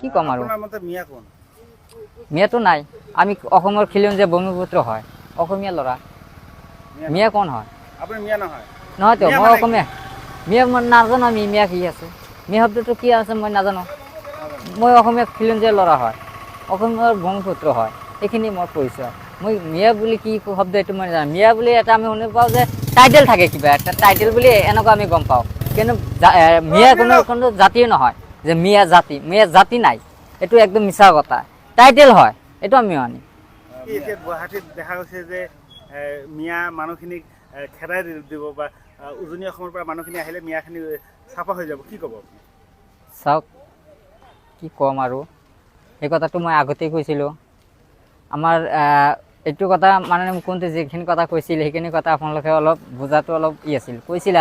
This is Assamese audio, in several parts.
কি কম আৰু আপোনাৰ মতে মিয়া কোন? মিয়াটো নাই। আমি অসমৰ খিলঞ্জীয়া ব্ৰহ্মপুত্ৰ হয়, অসমীয়া ল'ৰা। মিয়া কোন হয়? আপুনি মিয়া নহয়? নহয়তো, মিয়া মই মানে অসমীয়া। মিয়া মই নাজানো, আমি মিয়া কি আছে, মিয়া শব্দটো কি আছে মই নাজানো। মই অসমীয়া খিলঞ্জীয়া ল'ৰা হয়, অসমৰ ব্ৰহ্মপুত্ৰ হয়, এইখিনি মোৰ পৰিচয়। মই মিয়া বুলি কি শব্দ এইটো মই নাজানো। মিয়া বুলি এটা আমি শুনি পাওঁ যে টাইটেল থাকে, কিবা এটা টাইটেল বুলি এনেকুৱা আমি গম পাওঁ। কিন্তু মিয়া কোনো জাতিয়ে নহয় যে মিয়া জাতি নাই, এইটো একদম মিছা কথা। টাইটেল হয়, এইটো আমি মানি। এতিয়া গুৱাহাটীত দেখা গৈছে যে মিয়া মানুহখিনিক খেদাই দিব বা উজনি অসমৰ পৰা মানুহখিনি আহিলে মিয়াখিনি চাফা হৈ যাব, কি ক'ব? চাওক, কি ক'ম আৰু সেই কথাটো মই আগতেই কৈছিলোঁ। আমাৰ এইটো কথা মানে মুখ্যমন্ত্ৰী যিখিনি কথা কৈছিল সেইখিনি কথা আপোনালোকে অলপ বুজাটো অলপ আছিল। কৈছিল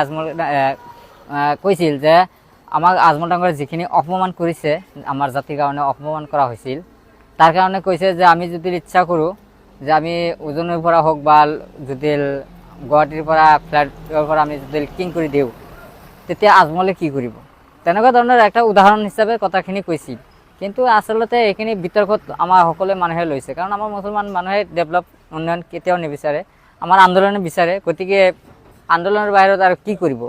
কৈছিল যে আমাক আজমল ডাঙৰে যিখিনি অপমান কৰিছে, আমাৰ জাতিৰ কাৰণে অপমান কৰা হৈছিল, তাৰ কাৰণে কৈছে যে আমি যদি ইচ্ছা কৰোঁ যে আমি উজনিৰ পৰা হওক বা যদি গুৱাহাটীৰ পৰা ফ্লাইটৰ পৰা আমি যদি কিং কৰি দিওঁ, তেতিয়া আজমলে কি কৰিব, তেনেকুৱা ধৰণৰ একটা উদাহৰণ হিচাপে কথাখিনি কৈছিল। কিন্তু আচলতে এইখিনি বিতৰ্কত আমাৰ সকলো মানুহে লৈছে, কাৰণ আমাৰ মুছলমান মানুহে ডেভেলপ উন্নয়ন কেতিয়াও নিবিচাৰে, আমাৰ আন্দোলনে বিচাৰে। গতিকে আন্দোলনৰ বাহিৰত আৰু কি কৰিব,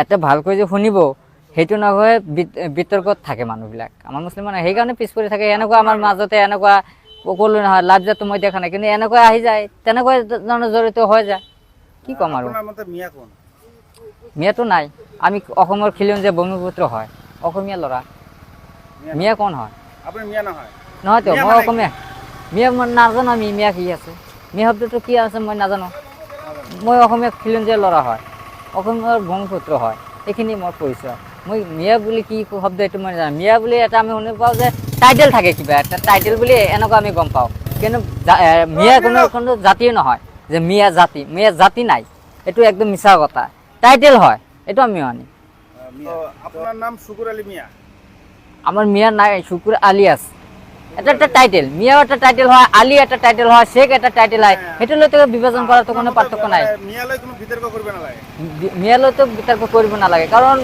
এটা ভালকৈ যে শুনিব সেইটো নহয়, বিতৰ্কত থাকে মানুহবিলাক। আমাৰ মুছলমান সেইকাৰণে পিছ পৰি থাকে। এনেকুৱা আমাৰ মাজতে এনেকুৱা ক'লো নহয়, লাভ যাতো মই দেখা নাই, কিন্তু এনেকুৱা আহি যায়, তেনেকুৱা ধৰণৰ জড়িত হৈ যায়। কি ক'ম আৰু আপোনাৰ মতে মিয়া কোন? মিয়াটো নাই। আমি অসমৰ খিলঞ্জীয়া ব্ৰহ্মপুত্ৰ হয়, অসমীয়া ল'ৰা। মিয়া কোন হয়? আপুনি মিয়া নহয়? নহয়তো, মিয়া মই মানে অসমীয়া। মিয়া মই নাজানো, আমি মিয়া কি আছে, মিয়া শব্দটো কি আছে মই নাজানো। মই অসমীয়া খিলঞ্জীয়া ল'ৰা হয়, অসমৰ ব্ৰহ্মপুত্ৰ হয়, এইখিনি মোৰ পৰিচয়। মই মিয়া বুলি কি শব্দ এইটো মই নাজানো। মিয়া বুলি এটা আমি শুনি পাওঁ যে টাইটেল থাকে, কিবা এটা টাইটেল বুলি এনেকুৱা আমি গম পাওঁ। কিন্তু মিয়া কোনো জাতিয়ে নহয় যে মিয়া জাতি নাই, এইটো একদম মিছা কথা। টাইটেল হয়, এইটো আমি মানি। আপোনাৰ নাম শুকুৰ আলী মিয়া? আমার মিয়া নাই, শুকুর আলিয়াস, এটা একটা টাইটেল। মিয়াও একটা টাইটেল হয়, আলী একটা টাইটেল হয়, শেখ একটা টাইটেল হয়, সেইটো লৈ তো বিভাজন করার তো কোনো পার্থক্য নাই। মিয়ালৈ কোনো বিতৰ্ক কৰিব নালাগে? মিয়ালৈ তো বিতৰ্ক কৰিব নালাগে, কাৰণ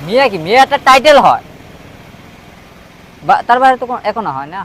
মিয়া কি, মিয়া একটা টাইটেল হয়, বা তাৰ বাইৰে তো একো নহয় না।